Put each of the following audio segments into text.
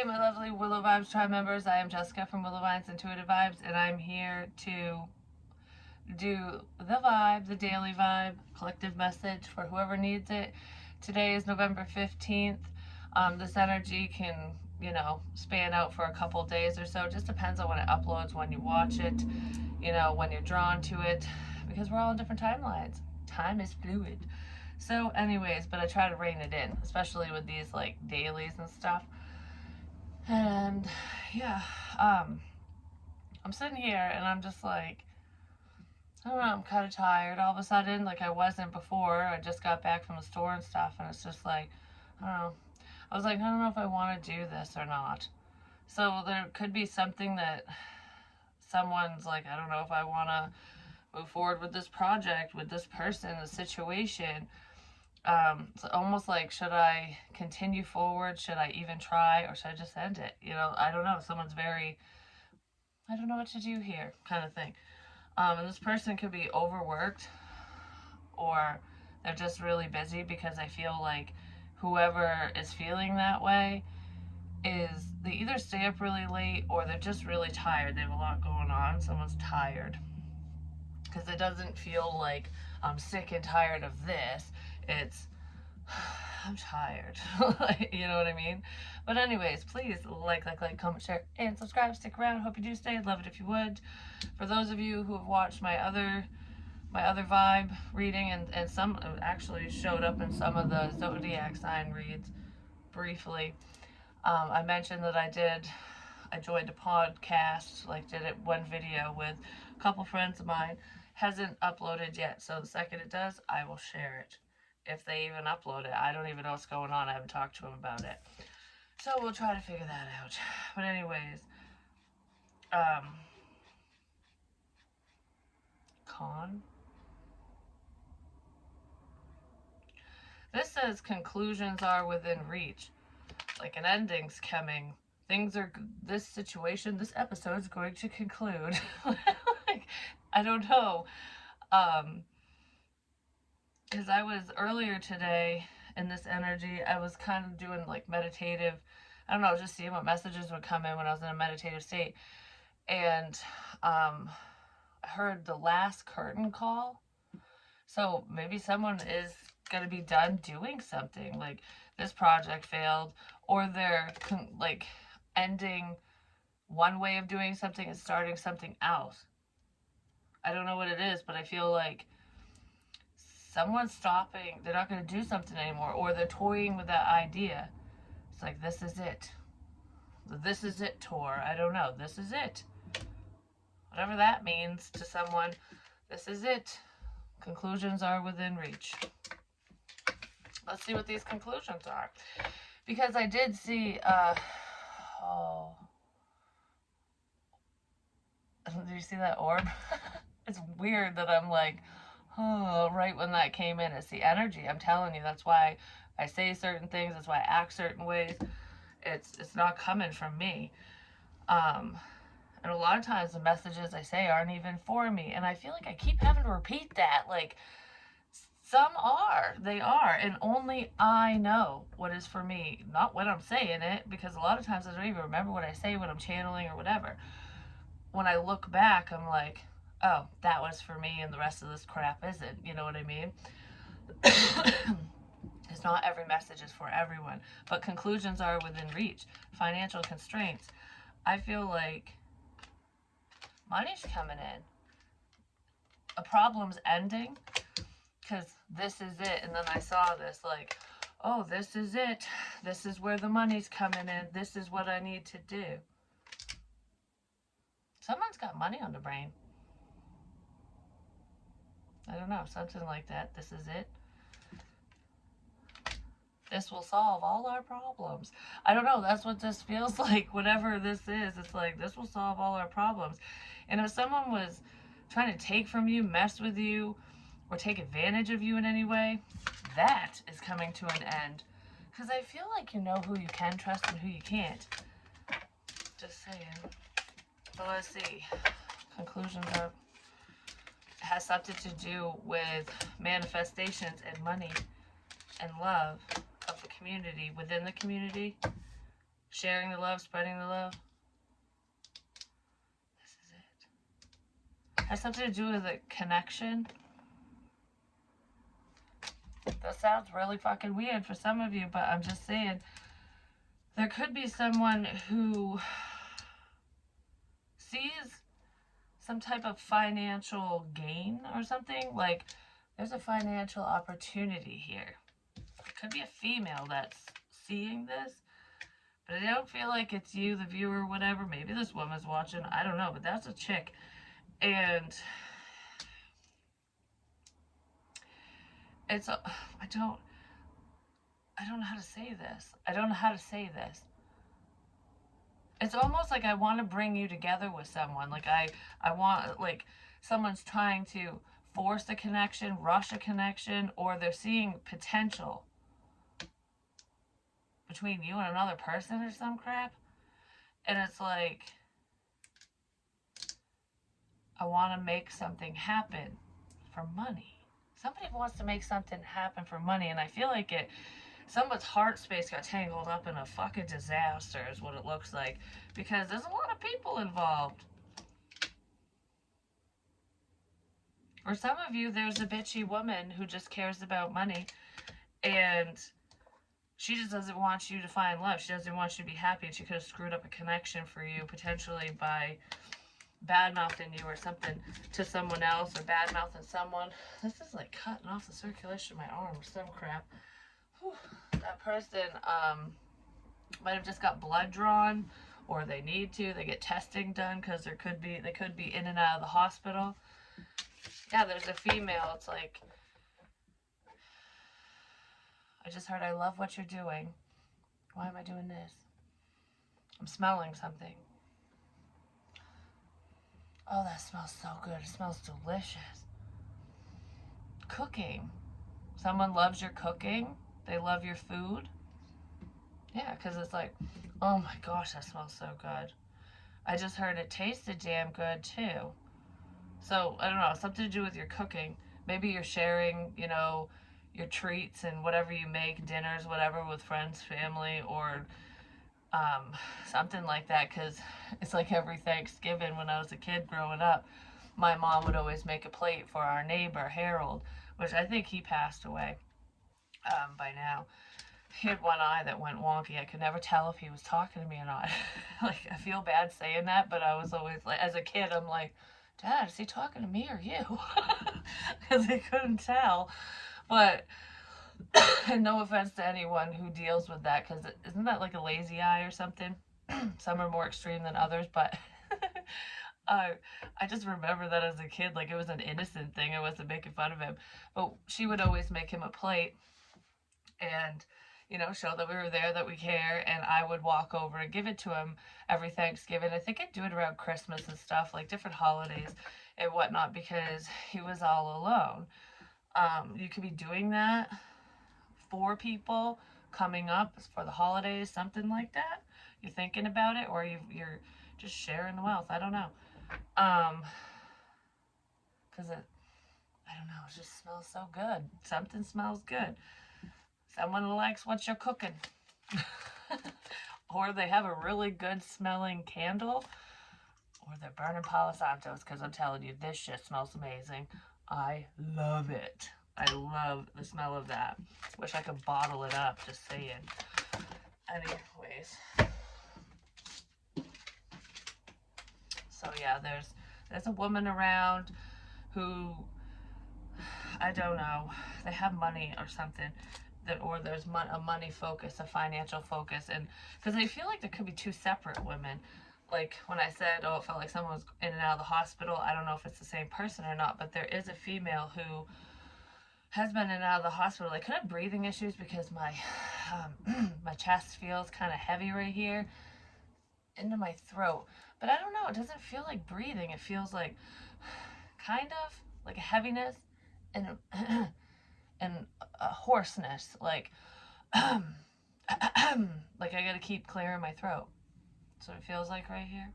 Hey, my lovely Willow Vibes tribe members. I am Jessica from Willow Vibes Intuitive Vibes, and I'm here to do the vibe, the daily vibe, collective message for whoever needs it. Today is November 15th. This energy can, span out for a couple days or so. It just depends on when it uploads, when you watch it, when you're drawn to it, because we're all on different timelines. Time is fluid. So, anyways, but I try to rein it in, especially with these like dailies and stuff. And yeah, I'm sitting here and I'm just like, I don't know, I'm kind of tired all of a sudden, like I wasn't before. I just got back from the store and stuff, and it's just like, I don't know. I was like, I don't know if I want to do this or not. So there could be something that someone's like, I don't know if I want to move forward with this project, with this person, the situation. It's almost like, should I continue forward? Should I even try, or should I just end it? I don't know. Someone's very, I don't know what to do here, kind of thing. And this person could be overworked, or they're just really busy, because I feel like whoever is feeling that way is, they either stay up really late or they're just really tired. They have a lot going on. Someone's tired, because it doesn't feel like I'm sick and tired of this. It's I'm tired. You know what I mean? But anyways, please like, comment, share, and subscribe. Stick around. Hope you do stay. I'd love it if you would. For those of you who have watched my other vibe reading, and some actually showed up in some of the zodiac sign reads briefly, I mentioned that I joined a podcast, like did it one video with a couple friends of mine. Hasn't uploaded yet, so the second it does, I will share it. If they even upload it, I don't even know what's going on. I haven't talked to them about it, so we'll try to figure that out. But anyways, this says conclusions are within reach, like an ending's coming. Things are, this situation, this episode is going to conclude. Like, I don't know. Because I was earlier today in this energy, I was kind of doing like meditative, I don't know, just seeing what messages would come in when I was in a meditative state. And I heard the last curtain call. So maybe someone is going to be done doing something. Like, this project failed, or they're like ending one way of doing something and starting something else. I don't know what it is, but I feel like someone's stopping. They're not going to do something anymore, or they're toying with that idea. It's like, this is it. This is it tour. I don't know. This is it. Whatever that means to someone, this is it. Conclusions are within reach. Let's see what these conclusions are. Because I did see, did you see that orb? It's weird that I'm like, oh, right when that came in. It's the energy. I'm telling you, that's why I say certain things. That's why I act certain ways. It's not coming from me. And a lot of times the messages I say aren't even for me. And I feel like I keep having to repeat that. Like, some are. They are. And only I know what is for me. Not when I'm saying it, because a lot of times I don't even remember what I say when I'm channeling or whatever. When I look back, I'm like, oh, that was for me, and the rest of this crap isn't. You know what I mean? It's not every message is for everyone, but conclusions are within reach. Financial constraints. I feel like money's coming in. A problem's ending, because this is it. And then I saw this, like, oh, this is it. This is where the money's coming in. This is what I need to do. Someone's got money on the brain. I don't know, something like that. This is it. This will solve all our problems. I don't know, that's what this feels like. Whatever this is, it's like, this will solve all our problems. And if someone was trying to take from you, mess with you, or take advantage of you in any way, that is coming to an end. Because I feel like you know who you can trust and who you can't. Just saying. So let's see. Conclusions are, has something to do with manifestations and money and love of the community, within the community, Sharing the love, spreading the love. This is it. Has something to do with a connection. That sounds really fucking weird for some of you, but I'm just saying. There could be someone who sees some type of financial gain or something. Like, there's a financial opportunity here. It could be a female that's seeing this, but I don't feel like it's you, the viewer, whatever. Maybe this woman's watching. I don't know, but that's a chick. And it's I don't know how to say this. I don't know how to say this. It's almost like I want to bring you together with someone. Like I want, like, someone's trying to force a connection, rush a connection, or they're seeing potential between you and another person or some crap. And it's like, I want to make something happen for money. Somebody wants to make something happen for money, and I feel like someone's heart space got tangled up in a fucking disaster is what it looks like, because there's a lot of people involved. For some of you, there's a bitchy woman who just cares about money, and she just doesn't want you to find love. She doesn't want you to be happy, and she could have screwed up a connection for you, potentially by bad-mouthing you or something to someone else, or bad-mouthing someone. This is like cutting off the circulation of my arm or some crap. Whew. That person might have just got blood drawn, or they need to. They get testing done because they could be in and out of the hospital. Yeah, there's a female. It's like, I just heard, I love what you're doing. Why am I doing this? I'm smelling something. Oh, that smells so good. It smells delicious. Cooking. Someone loves your cooking. They love your food. Yeah, because it's like, oh my gosh, that smells so good. I just heard it tasted damn good too. So, I don't know, something to do with your cooking. Maybe you're sharing, your treats and whatever you make, dinners, whatever, with friends, family, or something like that. Because it's like every Thanksgiving when I was a kid growing up, my mom would always make a plate for our neighbor, Harold, which I think he passed away by now. He had one eye that went wonky. I could never tell if he was talking to me or not. Like, I feel bad saying that, but I was always like, as a kid, I'm like, Dad, is he talking to me or you? Because I couldn't tell. But, and no offense to anyone who deals with that, because isn't that like a lazy eye or something? Some are more extreme than others, but I just remember that as a kid, like it was an innocent thing. I wasn't making fun of him. But she would always make him a plate and, show that we were there, that we care, and I would walk over and give it to him every Thanksgiving. I think I'd do it around Christmas and stuff, like different holidays and whatnot, because he was all alone. You could be doing that for people coming up for the holidays, something like that. You're thinking about it, or you're just sharing the wealth. I don't know. Because I don't know, it just smells so good. Something smells good. Someone likes what you're cooking. Or they have a really good smelling candle. Or they're burning Palo Santos, because I'm telling you, this shit smells amazing. I love it. I love the smell of that. Wish I could bottle it up, just saying. Anyways. So yeah, there's a woman around who, I don't know, they have money or something. Or there's a money focus, a financial focus. And because I feel like there could be two separate women. Like when I said, it felt like someone was in and out of the hospital, I don't know if it's the same person or not, but there is a female who has been in and out of the hospital. I could have breathing issues because my my chest feels kind of heavy right here into my throat. But I don't know, it doesn't feel like breathing. It feels like kind of like a heaviness and and a hoarseness, like like I gotta keep clearing my throat. That's what it feels like right here.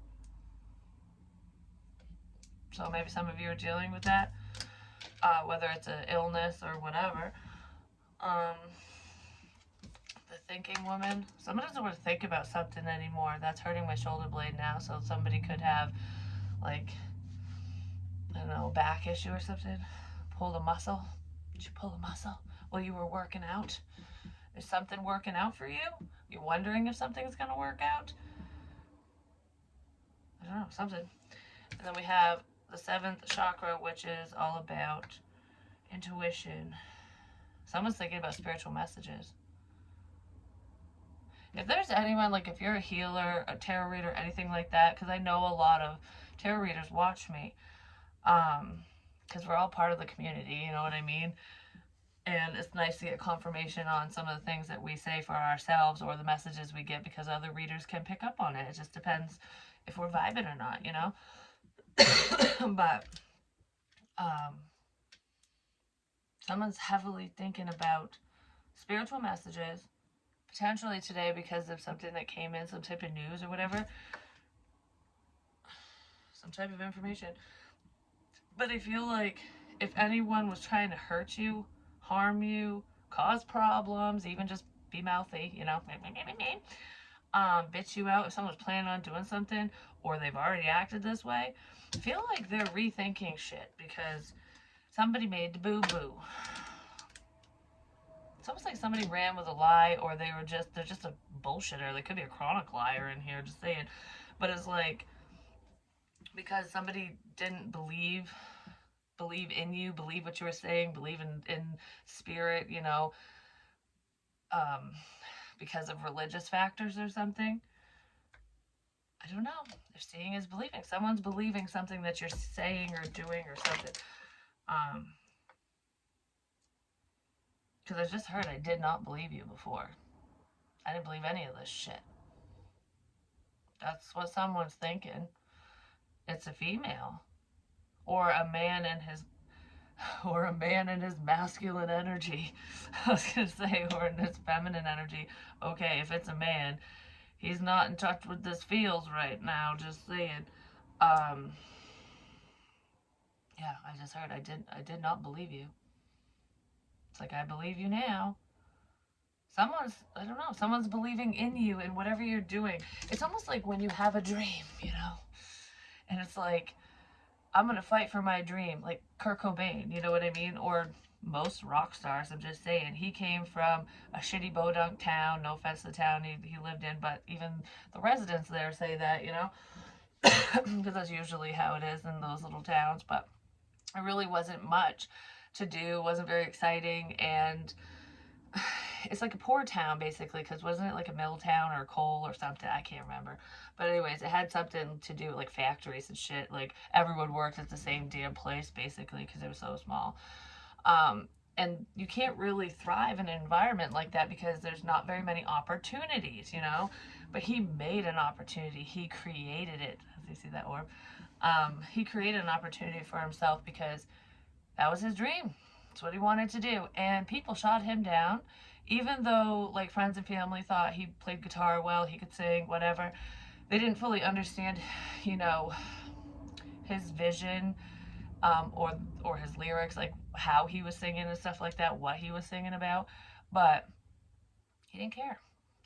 So maybe some of you are dealing with that, whether it's an illness or whatever. The overthinking woman. Someone doesn't want to think about something anymore. That's hurting my shoulder blade now. So somebody could have, like, I don't know, back issue or something. Pull the muscle. Did you pull a muscle while you were working out? Is something working out for you? You're wondering if something's going to work out? I don't know, something. And then we have the seventh chakra, which is all about intuition. Someone's thinking about spiritual messages. If there's anyone, like if you're a healer, a tarot reader, anything like that, because I know a lot of tarot readers watch me, because we're all part of the community, you know what I mean? And it's nice to get confirmation on some of the things that we say for ourselves or the messages we get, because other readers can pick up on it. It just depends if we're vibing or not, you know? But someone's heavily thinking about spiritual messages, potentially today because of something that came in, some type of news or whatever, some type of information. But I feel like if anyone was trying to hurt you, harm you, cause problems, even just be mouthy, you know, bitch you out, if someone's planning on doing something or they've already acted this way, I feel like they're rethinking shit because somebody made the boo-boo. It's almost like somebody ran with a lie, or they're just a bullshitter. They could be a chronic liar in here, just saying. But it's like, because somebody didn't believe in you, believe what you were saying, believe in spirit, you know, because of religious factors or something. I don't know. If seeing is believing, someone's believing something that you're saying or doing or something. Because I just heard I did not believe you before. I didn't believe any of this shit. That's what someone's thinking. It's a female. Or a man in his masculine energy. I was gonna say, or in his feminine energy. Okay, if it's a man, he's not in touch with this feels right now, just saying. Yeah, I just heard I did not believe you. It's like I believe you now. I don't know, someone's believing in you and whatever you're doing. It's almost like when you have a dream, you know? And it's like, I'm gonna fight for my dream, like Kurt Cobain, you know what I mean? Or most rock stars, I'm just saying. He came from a shitty bodunk town, no offense to the town he lived in, but even the residents there say that, you know? Because that's usually how it is in those little towns, but it really wasn't much to do, wasn't very exciting, and it's like a poor town basically, because wasn't it like a mill town or coal or something? I can't remember. But anyways, it had something to do with like factories and shit. Like everyone worked at the same damn place basically because it was so small. And you can't really thrive in an environment like that because there's not very many opportunities, you know? But he made an opportunity. He created it. As you see that orb? He created an opportunity for himself because that was his dream. That's what he wanted to do. And people shot him down, even though like friends and family thought he played guitar well, he could sing, whatever. They didn't fully understand, you know, his vision, or his lyrics, like how he was singing and stuff like that, what he was singing about. But he didn't care.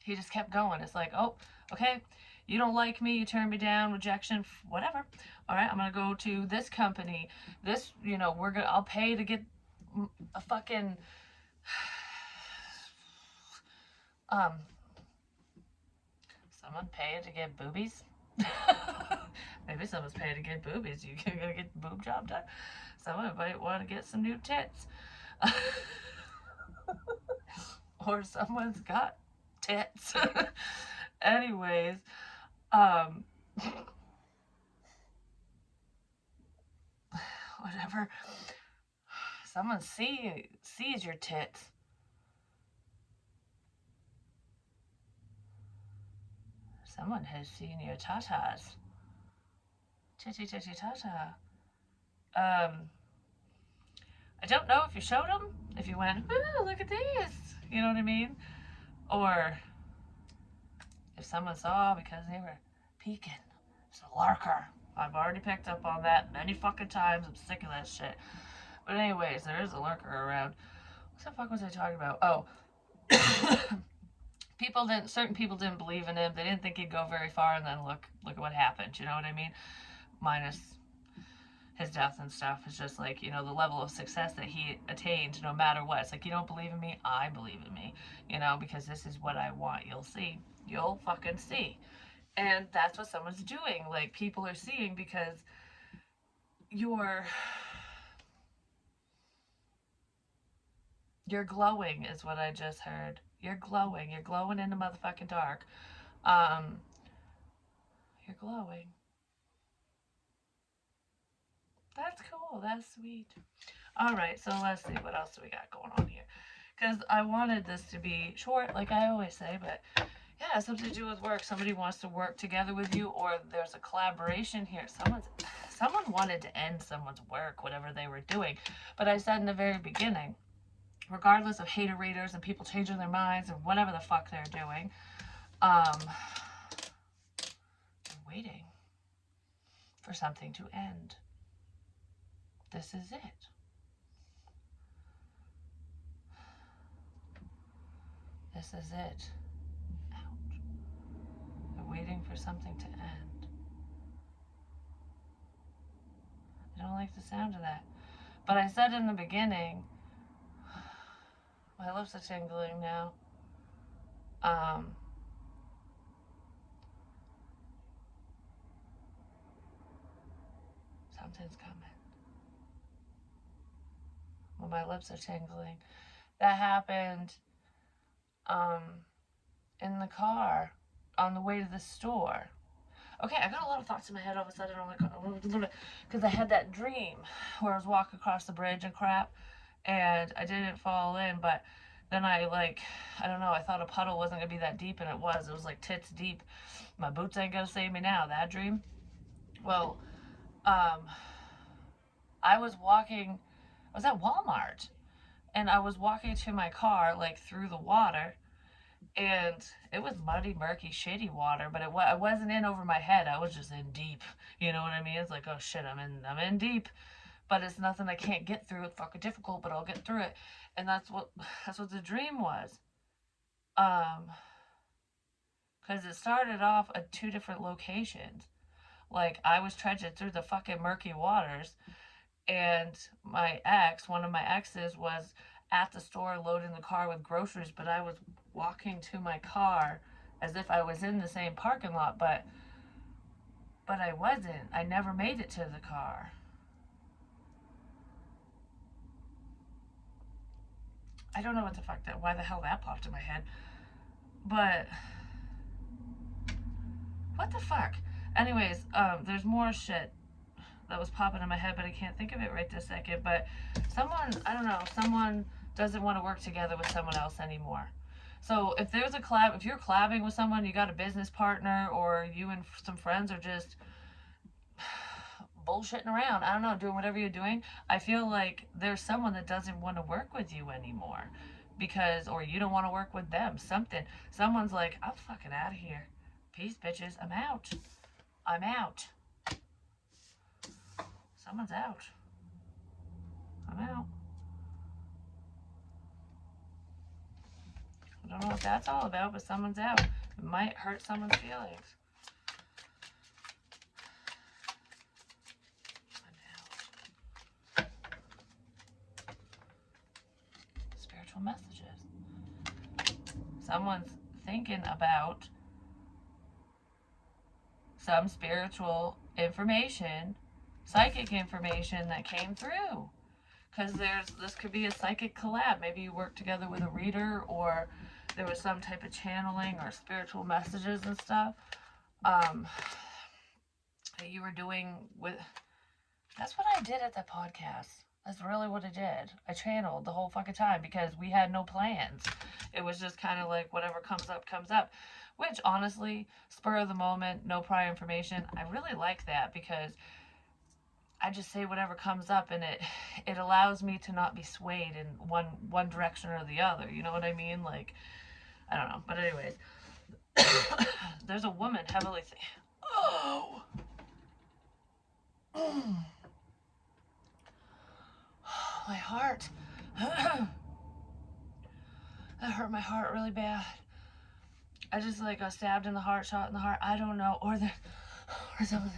He just kept going. It's like, oh, okay, you don't like me, you turn me down, rejection, whatever. All right, I'm gonna go to this company. This, you know, I'll pay to get a fucking someone pay to get boobies. Maybe someone's paying to get boobies. You can go get the boob job done. Someone might want to get some new tits. Or someone's got tits. Anyways, whatever. Someone sees your tits. Someone has seen your tatas. Titty titty tata. I don't know if you showed them, if you went, ooh, look at this, you know what I mean? Or if someone saw because they were peeking. It's a lurker. I've already picked up on that many fucking times. I'm sick of that shit. But anyways, there is a lurker around. What the fuck was I talking about? Oh. certain people didn't believe in him. They didn't think he'd go very far, and then look at what happened. You know what I mean? Minus his death and stuff. It's just like, the level of success that he attained, no matter what. It's like, you don't believe in me, I believe in me, because this is what I want. You'll see. You'll fucking see. And that's what someone's doing. Like, people are seeing because you're glowing, is what I just heard. You're glowing. You're glowing in the motherfucking dark. You're glowing. That's cool. That's sweet. All right, so let's see what else do we got going on here. Because I wanted this to be short, like I always say, but yeah, something to do with work. Somebody wants to work together with you, or there's a collaboration here. Someone wanted to end someone's work, whatever they were doing. But I said in the very beginning, regardless of hater readers and people changing their minds and whatever the fuck they're doing, they're waiting for something to end. This is it. This is it. Ouch. They're waiting for something to end. I don't like the sound of that. But I said in the beginning, my lips are tingling now. Something's coming. Well, my lips are tingling. That happened in the car on the way to the store. Okay, I got a lot of thoughts in my head all of a sudden. I'm like, because I had that dream where I was walking across the bridge and crap, and I didn't fall in, but then I don't know, I thought a puddle wasn't gonna be that deep, and it was. It was like tits deep. My boots ain't gonna save me now. That dream. Well, I was at Walmart, and I was walking to my car like through the water, and it was muddy, murky, shitty water, but I wasn't in over my head. I was just in deep. You know what I mean? It's like, oh shit, I'm in deep, but it's nothing I can't get through. It's fucking difficult, but I'll get through it. And that's what the dream was. Because it started off at 2 different locations. Like, I was trudging through the fucking murky waters, and one of my exes, was at the store loading the car with groceries, but I was walking to my car as if I was in the same parking lot, but I wasn't. I never made it to the car. I don't know what the fuck why the hell that popped in my head. But what the fuck? Anyways, there's more shit that was popping in my head, but I can't think of it right this second. But someone doesn't want to work together with someone else anymore. So if there's a collab, if you're collabing with someone, you got a business partner, or you and some friends are just bullshitting around, I don't know, doing whatever you're doing, I feel like there's someone that doesn't want to work with you anymore, or you don't want to work with them. Someone's like, I'm fucking out of here. Peace, bitches. I'm out. Someone's out. I'm out. I don't know what that's all about, but someone's out. It might hurt someone's feelings. I'm out. Spiritual messages. Someone's thinking about some spiritual information, psychic information that came through. Because this could be a psychic collab. Maybe you work together with a reader, or there was some type of channeling or spiritual messages and stuff that you were doing with. That's what I did at the podcast. That's really what I did. I channeled the whole fucking time because we had no plans. It was just kind of like whatever comes up, comes up. Which, honestly, spur of the moment, no prior information. I really like that because I just say whatever comes up, and it allows me to not be swayed in one direction or the other. You know what I mean? Like, I don't know. But anyways, there's a woman heavily oh. My heart. That hurt my heart really bad. I just like got stabbed in the heart, shot in the heart. I don't know, or something.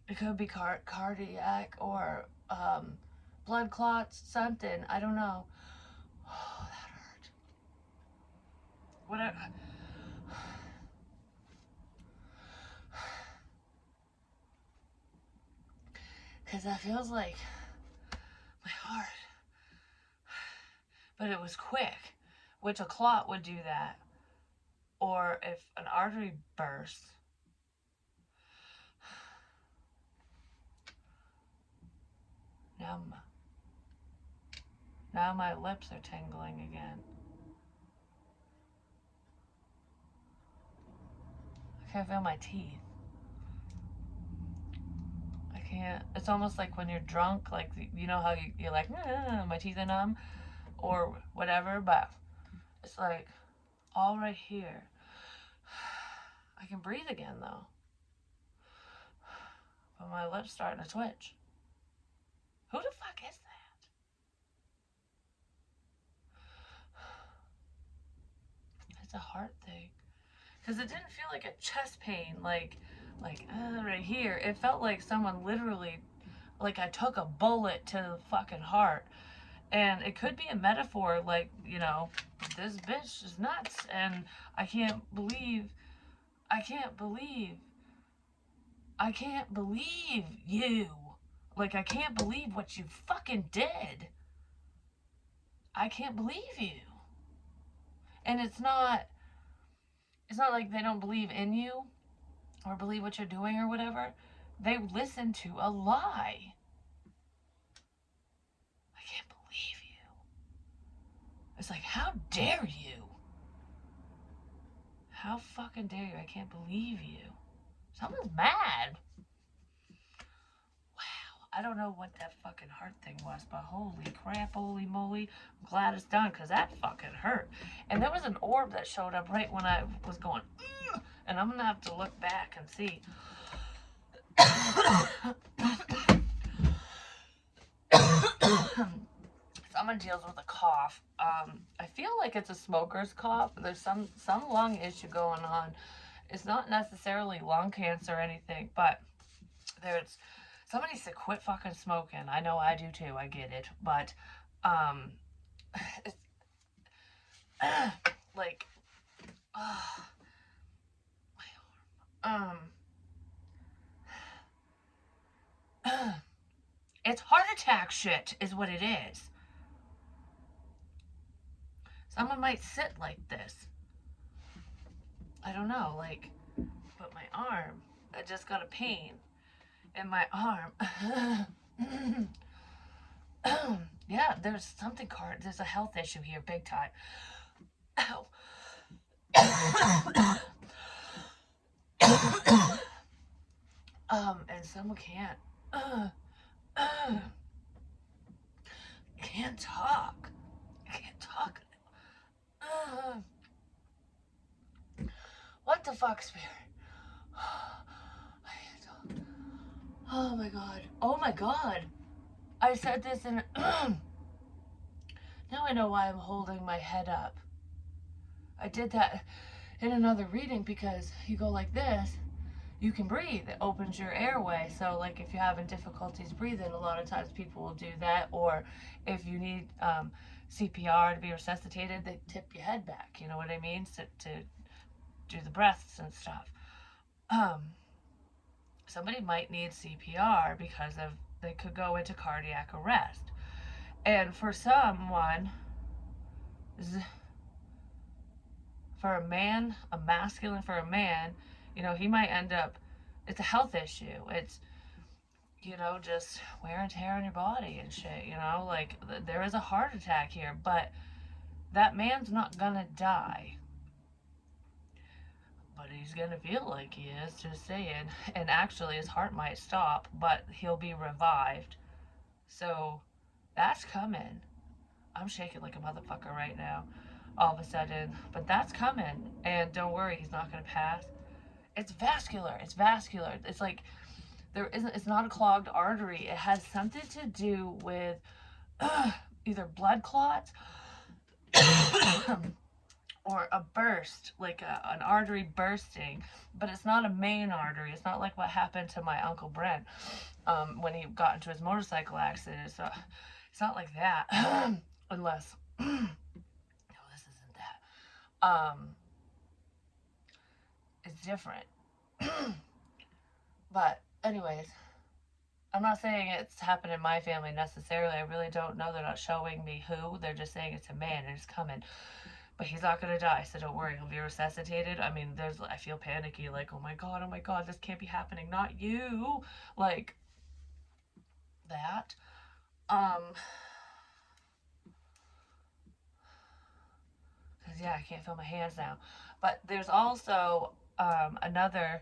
It could be cardiac or blood clots, something. I don't know. Oh, that hurt. Whatever. Because that feels like my heart. But it was quick, which a clot would do that. Or if an artery bursts. Now my lips are tingling again. I can't feel my teeth. I can't. It's almost like when you're drunk, like, you know how you're like, my teeth are numb or whatever, but it's like all right here. I can breathe again though. But my lips starting to twitch. Who the fuck is that? It's a heart thing. Because it didn't feel like a chest pain, like right here. It felt like someone literally, like I took a bullet to the fucking heart. And it could be a metaphor, like, you know, this bitch is nuts, and I can't believe you. Like, I can't believe what you fucking did. I can't believe you. And it's not like they don't believe in you or believe what you're doing or whatever. They listen to a lie. I can't believe you. It's like, how dare you? How fucking dare you? I can't believe you. Someone's mad. Wow. I don't know what that fucking heart thing was, but holy crap, holy moly. I'm glad it's done, because that fucking hurt. And there was an orb that showed up right when I was going, ugh, and I'm going to have to look back and see. Someone deals with a cough. I feel like it's a smoker's cough. There's some lung issue going on. It's not necessarily lung cancer or anything, but there's somebody needs to quit fucking smoking. I know I do too. I get it, but it's, like, it's heart attack shit is what it is. Someone might sit like this. I don't know, like, but my arm, I just got a pain in my arm. Yeah, there's something, there's a health issue here, big time. Ow. And someone can't talk. I can't talk. What the fuck, Spirit? I can't talk. Oh my god. Oh my god. I said this in... Now I know why I'm holding my head up. I did that in another reading because you go like this, you can breathe. It opens your airway. So like if you're having difficulties breathing, a lot of times people will do that. Or if you need CPR to be resuscitated, they tip your head back. You know what I mean? To do the breaths and stuff. Somebody might need CPR because they could go into cardiac arrest. And for someone, for a man, a masculine for a man, you know, he might end up, it's a health issue. It's, you know, just wear and tear on your body and shit, you know, like there is a heart attack here, but that man's not gonna die. But he's gonna feel like he is, just saying. And actually his heart might stop, but he'll be revived. So that's coming. I'm shaking like a motherfucker right now, all of a sudden. But that's coming. And don't worry, he's not gonna pass. It's vascular. It's vascular. It's like it's not a clogged artery. It has something to do with either blood clots or a burst, like an artery bursting, but it's not a main artery. It's not like what happened to my Uncle Brent when he got into his motorcycle accident. So it's not like that, unless, no, this isn't that. It's different. But, anyways, I'm not saying it's happened in my family necessarily. I really don't know. They're not showing me who. They're just saying it's a man and it's coming. But he's not gonna die, so don't worry. He'll be resuscitated. I mean, I feel panicky, like, oh my god, this can't be happening. Not you, like that. Um, cause yeah, I can't feel my hands now. But there's also another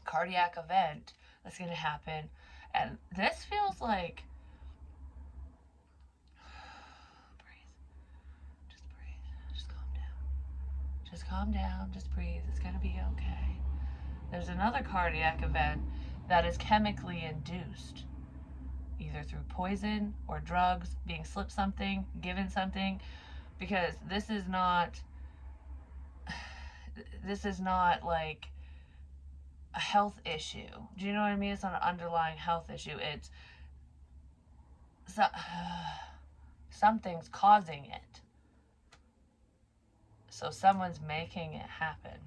cardiac event that's gonna happen, and this feels like breathe, just calm down, just calm down, just breathe. It's gonna be okay. There's another cardiac event that is chemically induced, either through poison or drugs, being slipped something, given something, because this is not like a health issue. Do you know what I mean? It's not an underlying health issue. It's so, something's causing it. So someone's making it happen.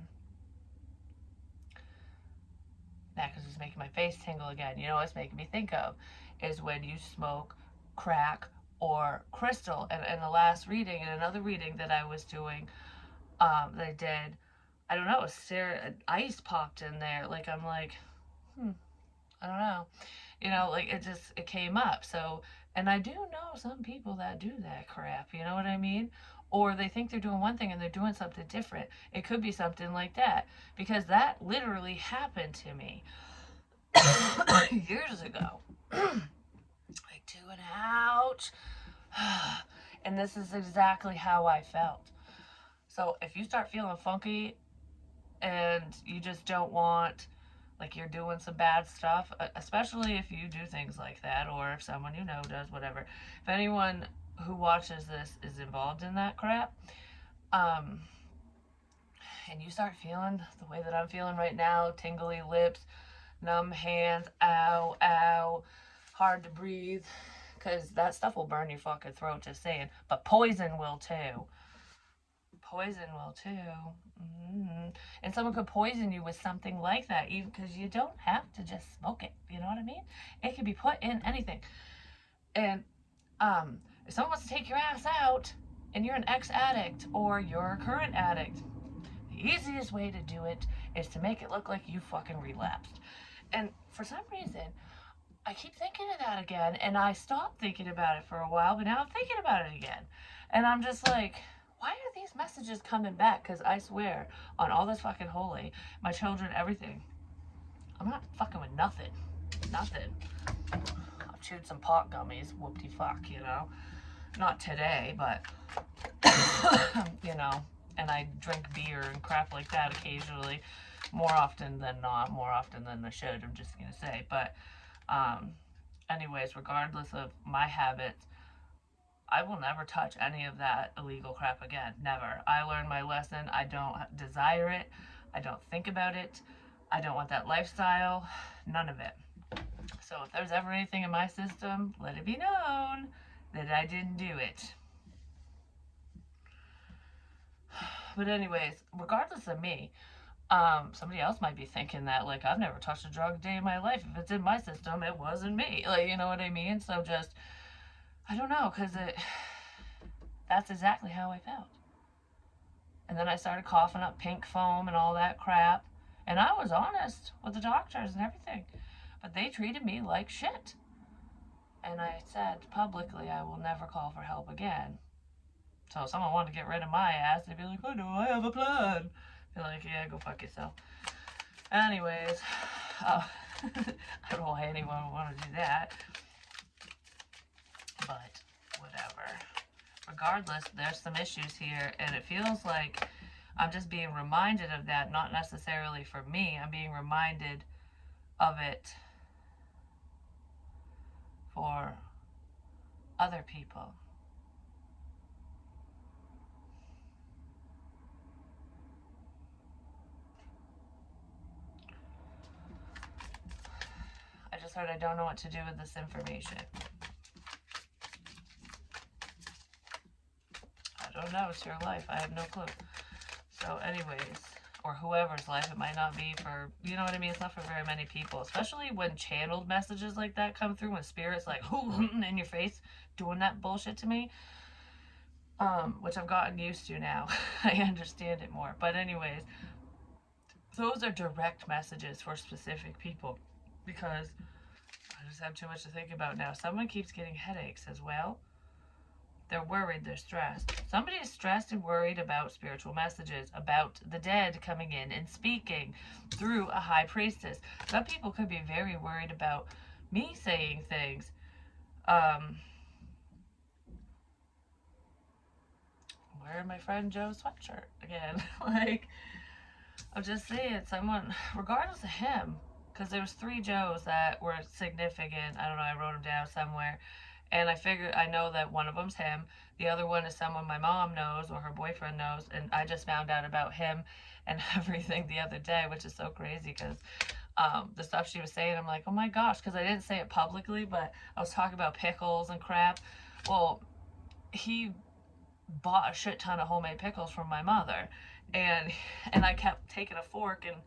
That because it's making my face tingle again. You know what it's making me think of is when you smoke crack or crystal. And in the last reading, in another reading that I was doing, that I did, I don't know, ice popped in there. Like, I'm like, I don't know. You know, like it came up. So, and I do know some people that do that crap. You know what I mean? Or they think they're doing one thing and they're doing something different. It could be something like that because that literally happened to me years ago. Like, two and ouch. And this is exactly how I felt. So if you start feeling funky and you just don't want, like, you're doing some bad stuff, especially if you do things like that, or if someone you know does, whatever. If anyone who watches this is involved in that crap, and you start feeling the way that I'm feeling right now, tingly lips, numb hands, ow, ow, hard to breathe, because that stuff will burn your fucking throat, just saying. But poison will too. Poison will too. And someone could poison you with something like that, even because you don't have to just smoke it. You know what I mean? It can be put in anything. And if someone wants to take your ass out, and you're an ex-addict or you're a current addict, the easiest way to do it is to make it look like you fucking relapsed. And for some reason, I keep thinking of that again, and I stopped thinking about it for a while, but now I'm thinking about it again. And I'm just like, why are these messages coming back? Because I swear, on all this fucking holy, my children, everything, I'm not fucking with nothing. Nothing. I've chewed some pot gummies, whoopty fuck, you know? Not today, but, you know, and I drink beer and crap like that occasionally. More often than not, more often than I should, I'm just gonna say. But, anyways, regardless of my habits, I will never touch any of that illegal crap again. Never. I learned my lesson. I don't desire it. I don't think about it. I don't want that lifestyle. None of it. So if there's ever anything in my system, let it be known that I didn't do it. But anyways, regardless of me, somebody else might be thinking that, like, I've never touched a drug a day in my life. If it's in my system, it wasn't me. Like, you know what I mean? So just, I don't know, because that's exactly how I felt. And then I started coughing up pink foam and all that crap. And I was honest with the doctors and everything. But they treated me like shit. And I said publicly I will never call for help again. So if someone wanted to get rid of my ass, they'd be like, oh no, I have a plan. Be like, yeah, go fuck yourself. Anyways, I don't know why anyone would want to do that. But whatever. Regardless, there's some issues here, and it feels like I'm just being reminded of that, not necessarily for me. I'm being reminded of it for other people. Alfred, I don't know what to do with this information. I don't know. It's your life. I have no clue. So anyways, or whoever's life, it might not be for, you know what I mean? It's not for very many people, especially when channeled messages like that come through, when spirits like in your face doing that bullshit to me, which I've gotten used to now. I understand it more. But anyways, those are direct messages for specific people, because I just have too much to think about now. Someone keeps getting headaches as well. They're worried, they're stressed. Somebody is stressed and worried about spiritual messages, about the dead coming in and speaking through a high priestess. Some people could be very worried about me saying things. Wearing my friend Joe's sweatshirt again. Like, I'm just saying, someone, regardless of him, because there was 3 Joes that were significant. I don't know, I wrote them down somewhere. And I figured, I know that one of them's him. The other one is someone my mom knows or her boyfriend knows. And I just found out about him and everything the other day, which is so crazy because the stuff she was saying, I'm like, oh my gosh, because I didn't say it publicly, but I was talking about pickles and crap. Well, he bought a shit ton of homemade pickles from my mother. And I kept taking a fork and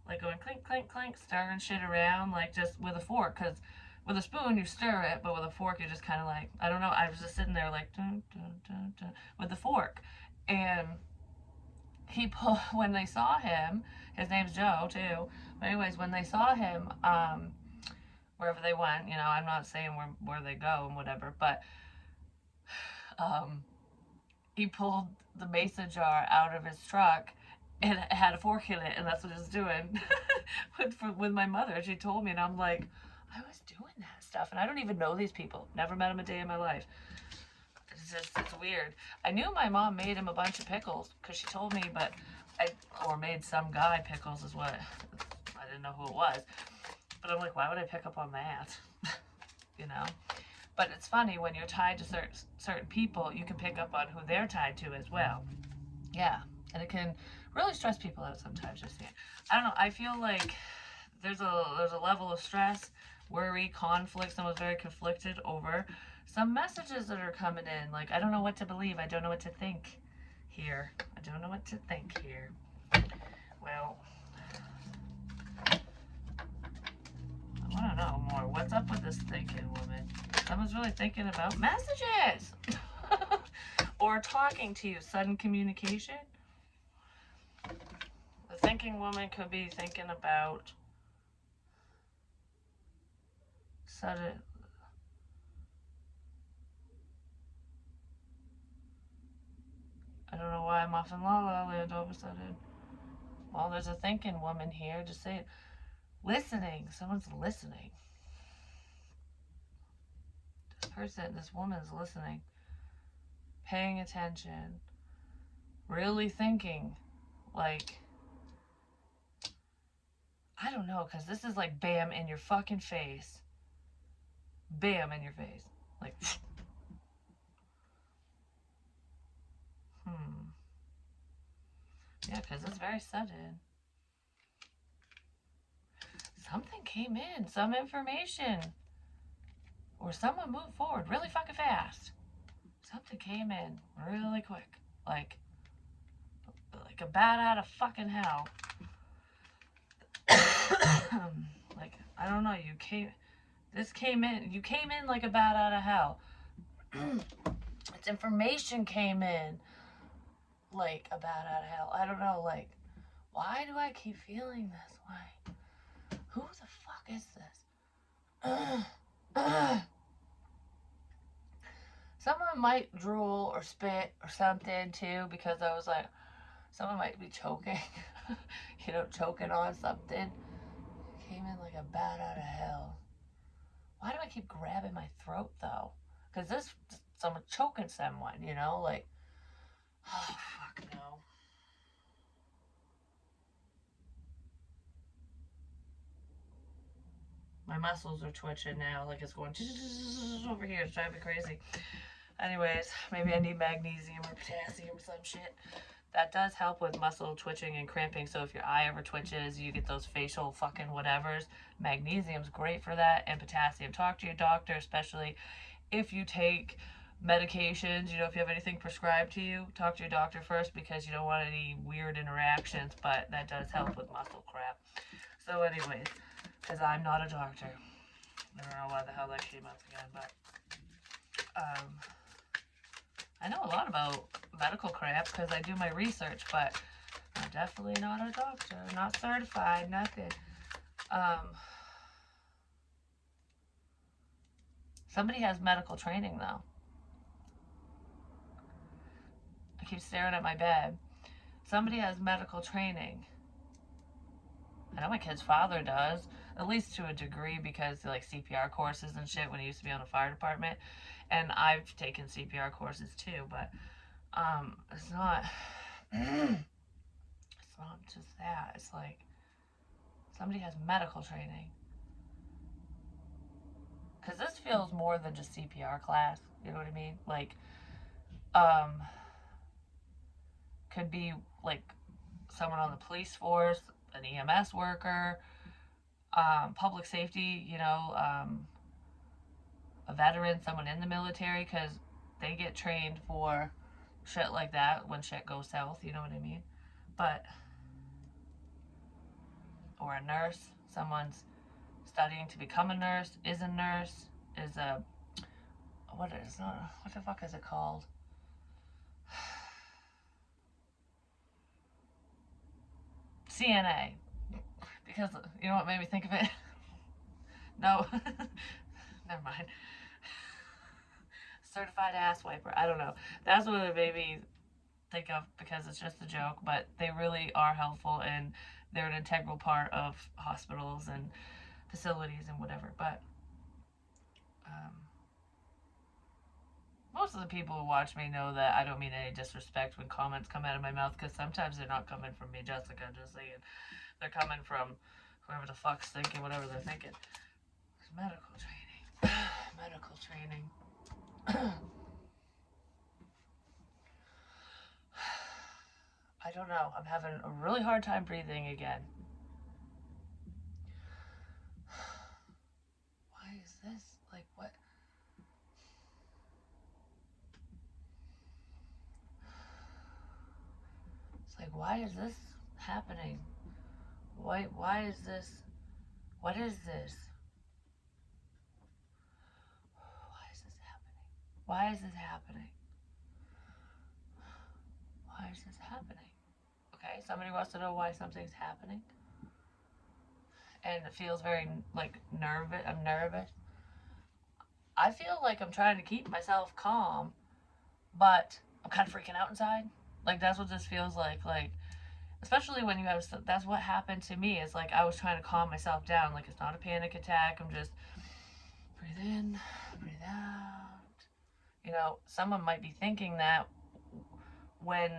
like going clink, clink, clink, stirring shit around, like just with a fork, because with a spoon you stir it, but with a fork you just kind of like, I don't know, I was just sitting there like dun, dun, dun, dun, with the fork. And he pulled, when they saw him, his name's Joe too, but anyways, when they saw him, wherever they went, you know, I'm not saying where they go and whatever, but he pulled the mason jar out of his truck and it had a fork in it, and that's what he was doing. with my mother, she told me, and I'm like, I was doing that stuff, and I don't even know these people. Never met them a day in my life. It's weird. I knew my mom made him a bunch of pickles because she told me, but or made some guy pickles is what, I didn't know who it was. But I'm like, why would I pick up on that? You know? But it's funny, when you're tied to certain people, you can pick up on who they're tied to as well. Yeah, and it can really stress people out sometimes. I don't know. I feel like there's a level of stress, worry, conflict. Someone's very conflicted over some messages that are coming in. Like, I don't know what to believe. I don't know what to think here. I don't know what to think here. Well, I want to know more. What's up with this thinking woman? Someone's really thinking about messages or talking to you. Sudden communication. The thinking woman could be thinking about sudden. I don't know why I'm off in La La Land all of a sudden. Well, there's a thinking woman here. Just say it. Listening. Someone's listening. This woman's listening. Paying attention. Really thinking. Like, I don't know, because this is like bam in your fucking face. Bam in your face. Like, yeah, because it's very sudden. Something came in, some information. Or someone moved forward really fucking fast. Something came in really quick. Like a bat out of fucking hell. Like, I don't know, you came in like a bat out of hell. It's information came in like a bat out of hell. I don't know, like, why do I keep feeling this way? Who the fuck is this? Someone might drool or spit or something too, because I was like, someone might be choking, you know, choking on something. Came in like a bat out of hell. Why do I keep grabbing my throat though? Because someone choking someone, you know, like, oh fuck no. My muscles are twitching now, like it's going over here. It's driving me crazy. Anyways, maybe I need magnesium or potassium or some shit. that does help with muscle twitching and cramping. So if your eye ever twitches, you get those facial fucking whatevers. Magnesium's great for that, and potassium. Talk to your doctor, especially if you take medications. You know, if you have anything prescribed to you, talk to your doctor first, because you don't want any weird interactions. But that does help with muscle crap. So, anyways, because I'm not a doctor, I don't know why the hell that came up again, but I know a lot about medical crap because I do my research, but I'm definitely not a doctor, not certified, nothing. Somebody has medical training though. I keep staring at my bed. Somebody has medical training. I know my kid's father does, at least to a degree, because like CPR courses and shit when he used to be on the fire department, and I've taken CPR courses too, but it's not it's not just that. It's like somebody has medical training, because this feels more than just CPR class. You know what I mean? Like, could be like someone on the police force, an EMS worker, public safety, you know, a veteran, someone in the military, because they get trained for shit like that when shit goes south, you know what I mean? But, or a nurse, someone's studying to become a nurse, is a nurse, is a, what the fuck is it called? CNA. Because, you know what made me think of it? No. Never mind. Certified ass wiper. I don't know. That's what it made me think of, because it's just a joke, but they really are helpful, and they're an integral part of hospitals and facilities and whatever. But most of the people who watch me know that I don't mean any disrespect when comments come out of my mouth, because sometimes they're not coming from me, Jessica, just saying. They're coming from whoever the fuck's thinking whatever they're thinking. Medical training. Medical training. I don't know. I'm having a really hard time breathing again. Why is this? Like, what? It's like, why is this happening? Why is this? What is this? Why is this happening? Why is this happening? Why is this happening? Okay, somebody wants to know why something's happening. And it feels very, like, nervous. I'm nervous. I feel like I'm trying to keep myself calm, but I'm kind of freaking out inside. Like, that's what this feels like. Like, especially when you have, that's what happened to me. It's like I was trying to calm myself down. Like, it's not a panic attack. I'm just breathe in, breathe out. You know, someone might be thinking that when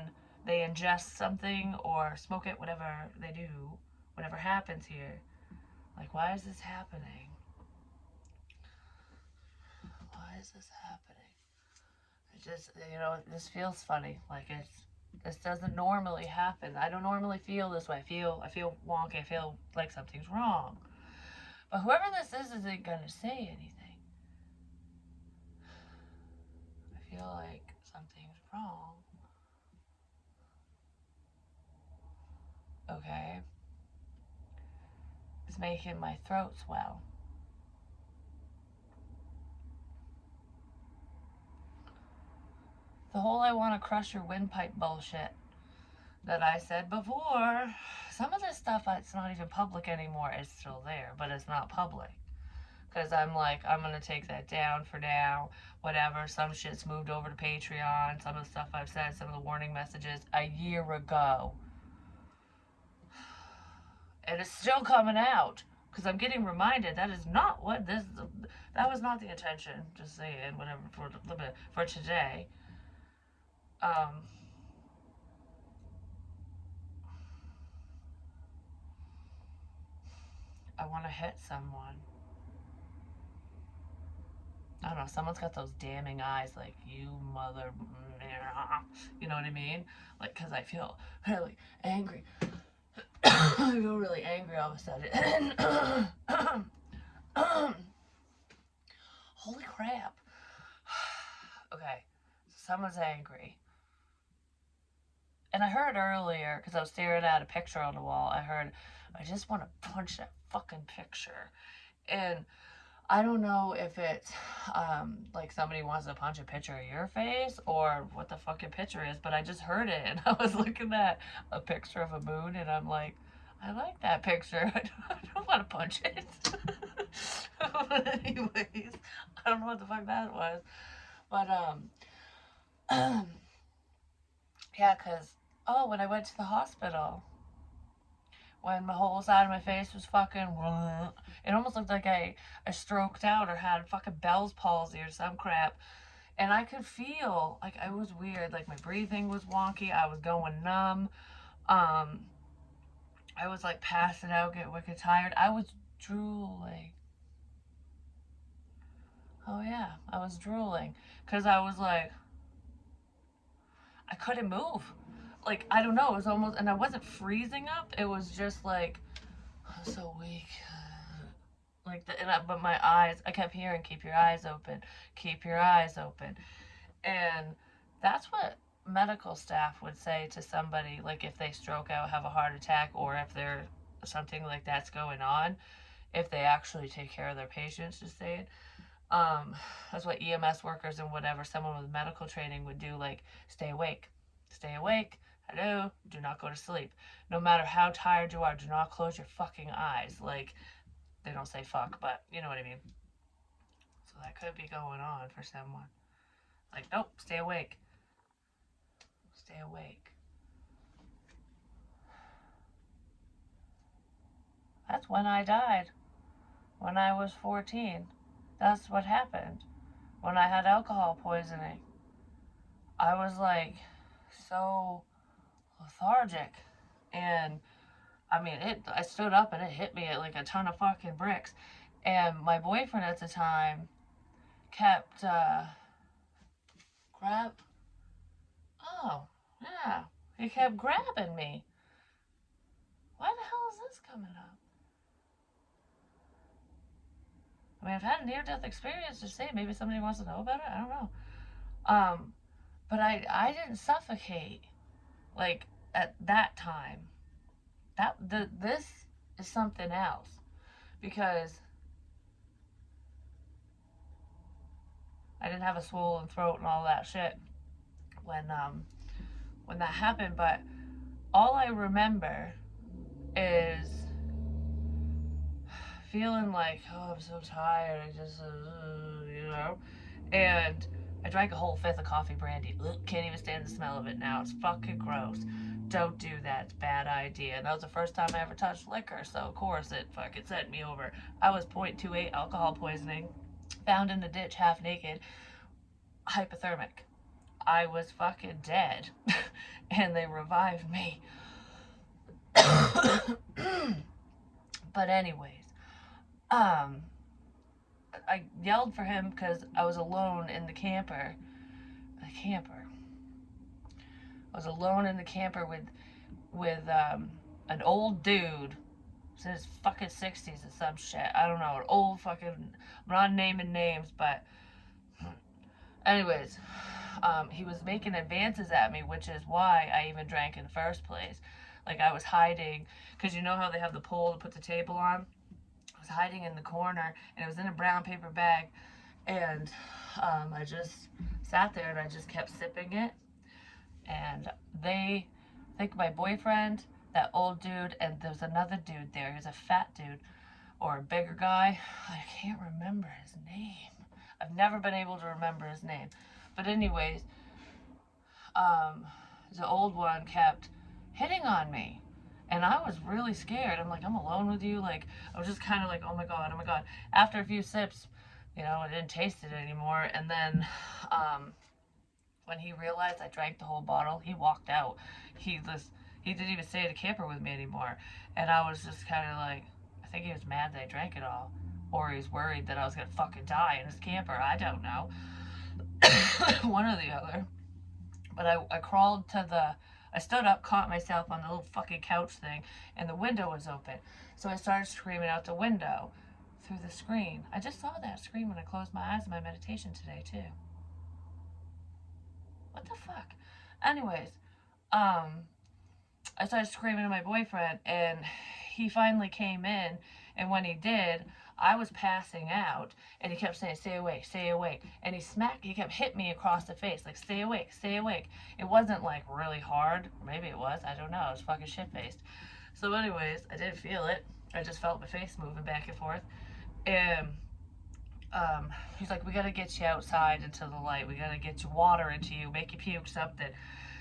they ingest something or smoke it, whatever they do, whatever happens here, like, why is this happening? Why is this happening? It just, you know, this feels funny. Like, this doesn't normally happen. I don't normally feel this way. I feel wonky. I feel like something's wrong. But whoever this is isn't gonna say anything. I feel like something's wrong. Okay. It's making my throat swell. The whole I want to crush your windpipe bullshit that I said before, some of this stuff, it's not even public anymore. It's still there, but it's not public. Because I'm like, I'm going to take that down for now, whatever. Some shit's moved over to Patreon. Some of the stuff I've said, some of the warning messages a year ago. And it's still coming out. Because I'm getting reminded that is not what this, that was not the intention. Just saying, whatever, for today. I want to hit someone. I don't know, someone's got those damning eyes, like, you mother, you know what I mean? Like, because I feel really angry. I feel really angry all of a sudden. Holy crap. Okay, so someone's angry. And I heard earlier, because I was staring at a picture on the wall, I just want to punch that fucking picture. And I don't know if it's like somebody wants to punch a picture of your face or what the fucking picture is, but I just heard it and I was looking at a picture of a moon and I'm like, I like that picture. I don't want to punch it. But anyways, I don't know what the fuck that was. But yeah, cause when I went to the hospital, when my whole side of my face was fucking, it almost looked like I stroked out or had fucking Bell's palsy or some crap. And I could feel like I was weird, like my breathing was wonky, I was going numb. Um, I was like passing out, getting wicked tired. I was drooling. Oh yeah, I was drooling because I was like, I couldn't move. Like I don't know, it was almost, and I wasn't freezing up. It was just like I'm so weak. Like but my eyes, I kept hearing, keep your eyes open, keep your eyes open, and that's what medical staff would say to somebody, like if they stroke out, have a heart attack, or if there's something like that's going on, if they actually take care of their patients, just say it. That's what EMS workers and whatever, someone with medical training would do, like stay awake, stay awake, hello, do not go to sleep, no matter how tired you are, do not close your fucking eyes. Like they don't say fuck, but you know what I mean. So that could be going on for someone. Like, nope, stay awake. Stay awake. That's when I died. When I was 14. That's what happened. When I had alcohol poisoning. I was like so lethargic. And I mean, I stood up and it hit me like a ton of fucking bricks. And my boyfriend at the time kept, grab, oh, yeah, he kept grabbing me. Why the hell is this coming up? I mean, I've had a near-death experience. Just say maybe somebody wants to know about it. I don't know. Um, but I didn't suffocate like at that time. This is something else because I didn't have a swollen throat and all that shit when that happened. But all I remember is feeling like, oh, I'm so tired. I just, and I drank a whole fifth of coffee brandy. Ugh, can't even stand the smell of it now. It's fucking gross. Don't do that. It's a bad idea. And that was the first time I ever touched liquor, so of course it fucking sent me over. I was 0.28 alcohol poisoning, found in the ditch half naked, hypothermic. I was fucking dead, and they revived me. But anyways, um, I yelled for him because I was alone in the camper. The camper. I was alone in the camper with an old dude. He's in his fucking 60s or some shit. I don't know. An old fucking. I'm not naming names, but. Anyways, he was making advances at me, which is why I even drank in the first place. Like I was hiding, because you know how they have the pole to put the table on? I was hiding in the corner, and it was in a brown paper bag, and I just sat there and I just kept sipping it. And I think my boyfriend, that old dude, and there's another dude there. He was a fat dude or a bigger guy. I can't remember his name. I've never been able to remember his name. But anyways, the old one kept hitting on me. And I was really scared. I'm like, I'm alone with you. Like, I was just kind of like, oh my God, oh my God. After a few sips, I didn't taste it anymore. And then, when he realized I drank the whole bottle, he walked out. He didn't even stay at the camper with me anymore. And I was just kind of like, I think he was mad that I drank it all. or he's worried that I was gonna fucking die in his camper. I don't know. One or the other. But I crawled to I stood up, caught myself on the little fucking couch thing, and the window was open. So I started screaming out the window through the screen. I just saw that screen when I closed my eyes in my meditation today, too. What the fuck? Anyways, I started screaming at my boyfriend, and he finally came in. And when he did, I was passing out, and he kept saying, "Stay awake, stay awake." And he kept hitting me across the face, like, "Stay awake, stay awake." It wasn't like really hard. Maybe it was. I don't know. I was fucking shit faced. So, anyways, I didn't feel it. I just felt my face moving back and forth. And he's like, "We gotta get you outside into the light. We gotta get you water into you, make you puke something."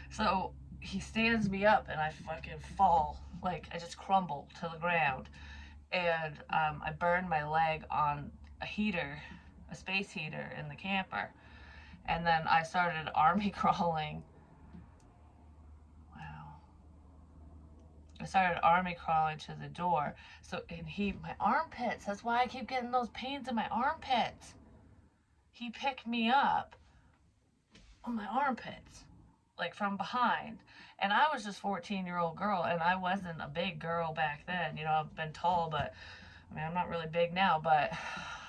So he stands me up, and I fucking fall. Like, I just crumble to the ground. And I burned my leg on a heater, a space heater in the camper. And then I started army crawling. Wow. I started army crawling to the door. So, and my armpits, that's why I keep getting those pains in my armpits. He picked me up on my armpits, like from behind. And I was just 14-year-old girl, and I wasn't a big girl back then. You know, I've been tall, but I mean, I'm not really big now, but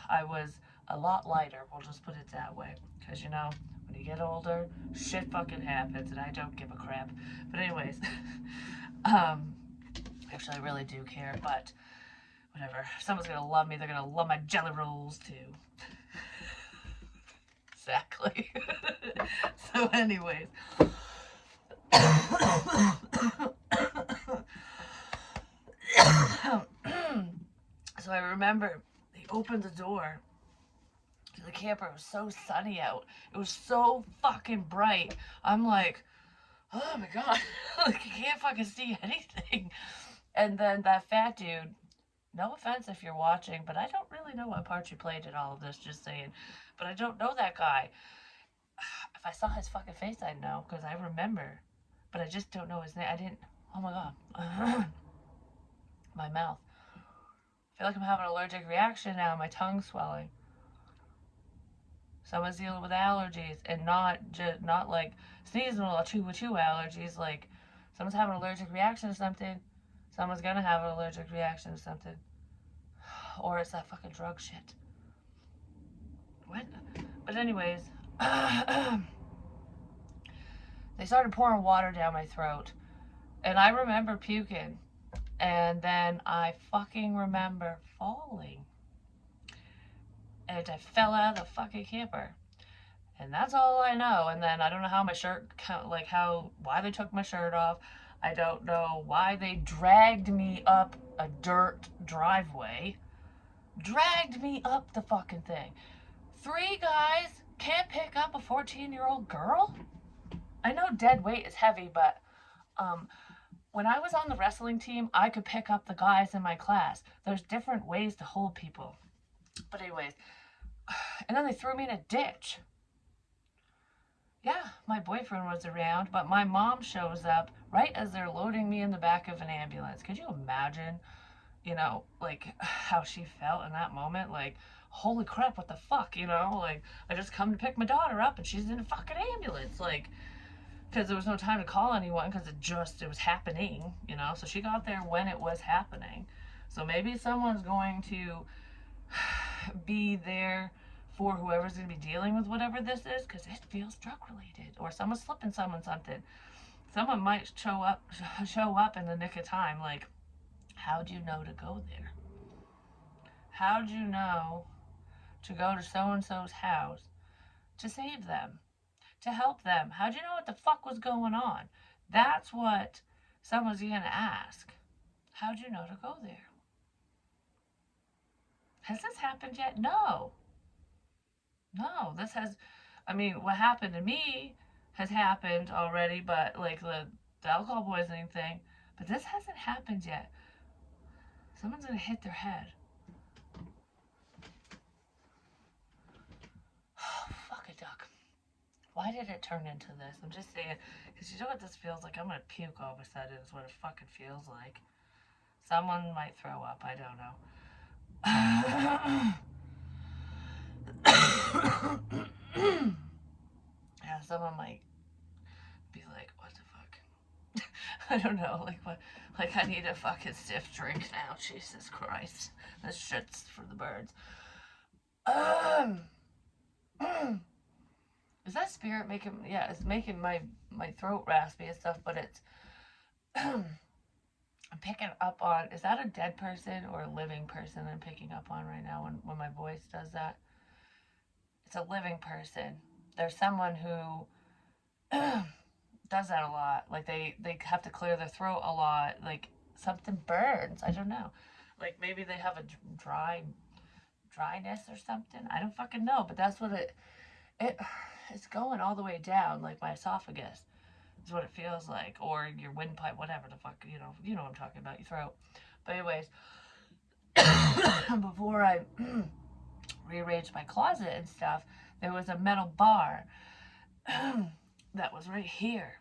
I was a lot lighter. We'll just put it that way. Because, you know, when you get older, shit fucking happens, and I don't give a crap. But anyways, actually, I really do care, but whatever. If someone's gonna love me, they're gonna love my jelly rolls, too. Exactly. So anyways. So I remember they opened the door to the camper. It was so sunny out. It was so fucking bright. I'm like, oh my god, like I can't fucking see anything. And then that fat dude, no offense if you're watching, but I don't really know what part you played in all of this, just saying. But I don't know that guy. If I saw his fucking face, I'd know, because I remember. But I just don't know his name. I didn't, oh my god. My mouth. I feel like I'm having an allergic reaction now. My tongue's swelling. Someone's dealing with allergies, and not like seasonal chew allergies. Like someone's having an allergic reaction to something. Someone's gonna have an allergic reaction to something. Or it's that fucking drug shit. What? But anyways, they started pouring water down my throat, and I remember puking. And then I fucking remember falling. And I fell out of the fucking camper. And that's all I know. And then I don't know how my shirt, like why they took my shirt off. I don't know why they dragged me up a dirt driveway. Dragged me up the fucking thing. 3 guys can't pick up a 14-year-old girl? I know dead weight is heavy, but when I was on the wrestling team, I could pick up the guys in my class. There's different ways to hold people. But anyways, and then they threw me in a ditch. Yeah, my boyfriend was around, but my mom shows up right as they're loading me in the back of an ambulance. Could you imagine, you know, like how she felt in that moment? Like, holy crap, what the fuck, you know? Like, I just come to pick my daughter up and she's in a fucking ambulance. Like, because there was no time to call anyone because it was happening, you know? So she got there when it was happening. So maybe someone's going to be there for whoever's going to be dealing with whatever this is, because it feels drug related, or someone's slipping someone something. Someone might show up in the nick of time. Like, how'd you know to go there? How'd you know to go to so and so's house to save them, to help them? How'd you know what the fuck was going on? That's what someone's gonna ask. How'd you know to go there? Has this happened yet? No. No, this has, I mean, what happened to me has happened already, but like the alcohol poisoning thing, but this hasn't happened yet. Someone's gonna hit their head. Oh, fuck a duck. Why did it turn into this? I'm just saying, because you know what this feels like? I'm gonna puke all of a sudden, is what it fucking feels like. Someone might throw up, I don't know. Yeah, someone might be like, what the fuck? I don't know, like what? Like I need a fucking stiff drink now. Jesus Christ, this shit's for the birds. Um, is that spirit making? Yeah, it's making my throat raspy and stuff. But it's I'm picking up on. Is that a dead person or a living person? I'm picking up on right now when my voice does that. It's a living person. There's someone who does that a lot. Like they have to clear their throat a lot. Like something burns. I don't know. Like maybe they have a dryness or something. I don't fucking know. But that's what it it's going all the way down. Like my esophagus is what it feels like, or your windpipe, whatever the fuck. You know what I'm talking about. Your throat. But anyways, before I rearranged my closet and stuff, there was a metal bar that was right here.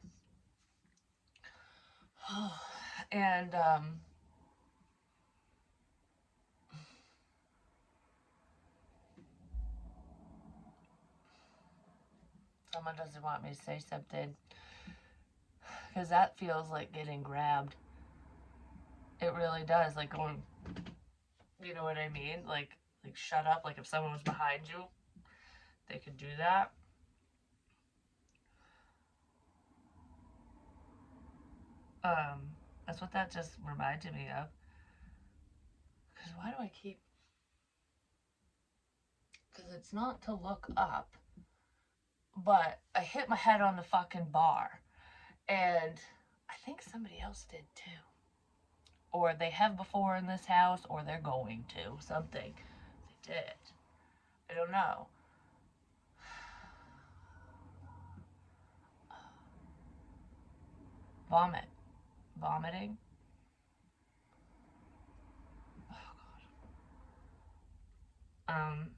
And someone doesn't want me to say something because that feels like getting grabbed. It really does. Like going, you know what I mean? Like shut up. Like if someone was behind you, they could do that. Um, that's what that just reminded me of. Because why do I keep? Because it's not to look up, but I hit my head on the fucking bar, and I think somebody else did too, or they have before in this house, or they're going to something. They did. I don't know. Vomit. Vomiting. Um,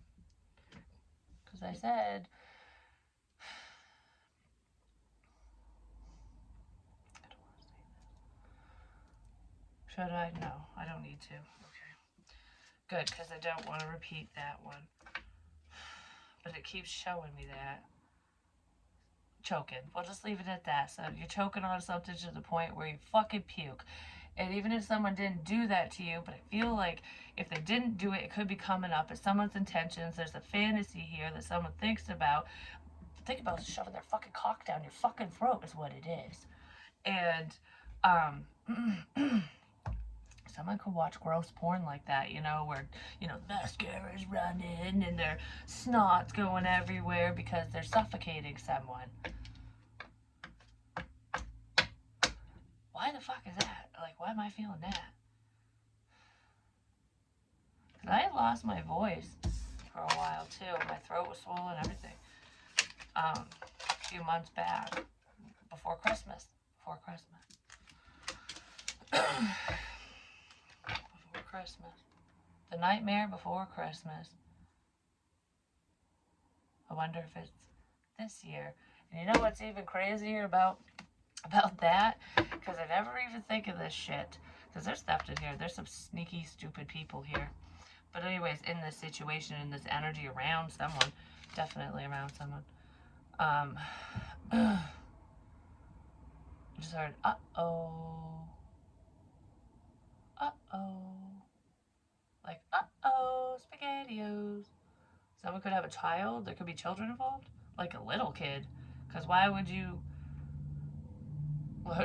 because I said, I don't want to say that. Should I? No, I don't need to. Okay. Good, because I don't want to repeat that one. But it keeps showing me that. Choking. We'll just leave it at that. So you're choking on something to the point where you fucking puke. And even if someone didn't do that to you, but I feel like if they didn't do it, it could be coming up as someone's intentions. There's a fantasy here that someone thinks about. Think about shoving their fucking cock down your fucking throat is what it is. And someone could watch gross porn like that, where, mascara's running and their snot's going everywhere because they're suffocating someone. Why the fuck is that? Like, why am I feeling that? Because I had lost my voice for a while, too. My throat was swollen, everything. A few months back, before Christmas. Before Christmas. Before Christmas. The nightmare before Christmas. I wonder if it's this year. And you know what's even crazier about that? Because I never even think of this shit. Because there's theft in here. There's some sneaky, stupid people here. But anyways, in this situation, in this energy around someone, definitely around someone, just heard, uh-oh, uh-oh, like, uh-oh, SpaghettiOs. Someone could have a child. There could be children involved, like a little kid. Because why would you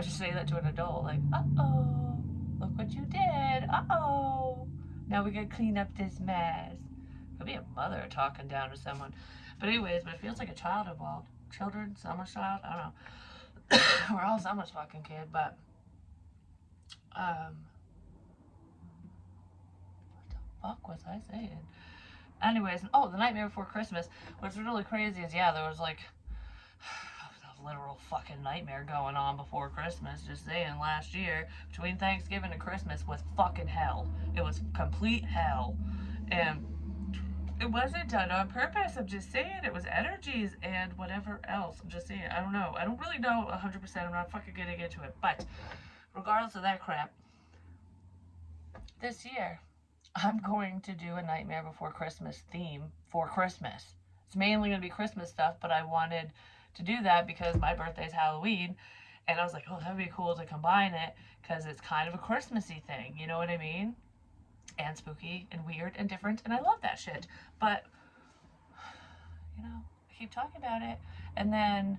say that to an adult? Like, uh-oh, look what you did. Uh-oh, now we gotta clean up this mess. Could be a mother talking down to someone. But anyways, but it feels like a child involved. Children, someone's child, I don't know. We're all someone's fucking kid, but what the fuck was I saying? Anyways, oh, the nightmare before Christmas. What's really crazy is, yeah, there was like a literal fucking nightmare going on before Christmas. Just saying, last year between Thanksgiving and Christmas was fucking hell. It was complete hell, and it wasn't done on purpose. I'm just saying it was energies and whatever else. I'm just saying. I don't know. I don't really know 100%. I'm not fucking getting into it. But regardless of that crap, this year I'm going to do a Nightmare Before Christmas theme for Christmas. It's mainly going to be Christmas stuff, but I wanted to do that because my birthday's Halloween. And I was like, oh, that would be cool to combine it because it's kind of a Christmassy thing. You know what I mean? And spooky and weird and different. And I love that shit. But, I keep talking about it. And then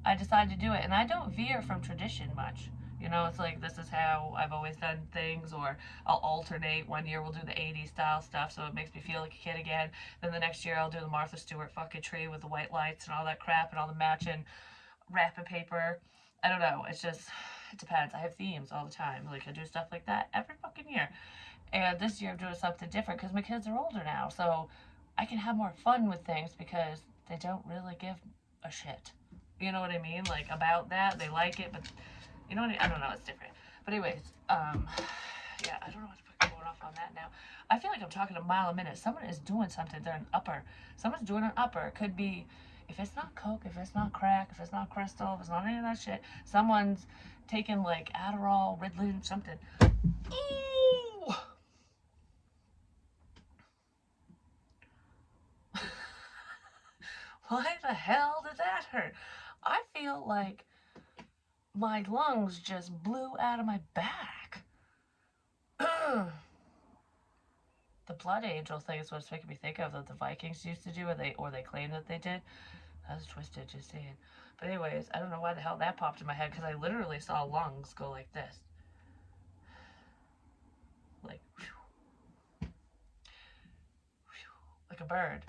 I decided to do it. And I don't veer from tradition much. It's like this is how I've always done things, or I'll alternate. One year we'll do the 80s style stuff, so it makes me feel like a kid again. Then the next year I'll do the Martha Stewart fucking tree with the white lights and all that crap and all the matching wrapping paper. I don't know. It depends. I have themes all the time. Like, I do stuff like that every fucking year. And this year I'm doing something different because my kids are older now, so I can have more fun with things because they don't really give a shit. You know what I mean? Like, about that, they like it, but you know what I don't know. It's different. But anyways, yeah, I don't know what's fucking going off on that now. I feel like I'm talking a mile a minute. Someone is doing something. They're an upper. Someone's doing an upper. It could be, if it's not coke, if it's not crack, if it's not crystal, if it's not any of that shit, someone's taking like Adderall, Ritalin, something. Ooh! Why the hell did that hurt? I feel like my lungs just blew out of my back. The blood angel thing is what's making me think of that the Vikings used to do, or they claim that they did. That was twisted, just saying. But anyways, I don't know why the hell that popped in my head because I literally saw lungs go like this, like whew, whew, like a bird.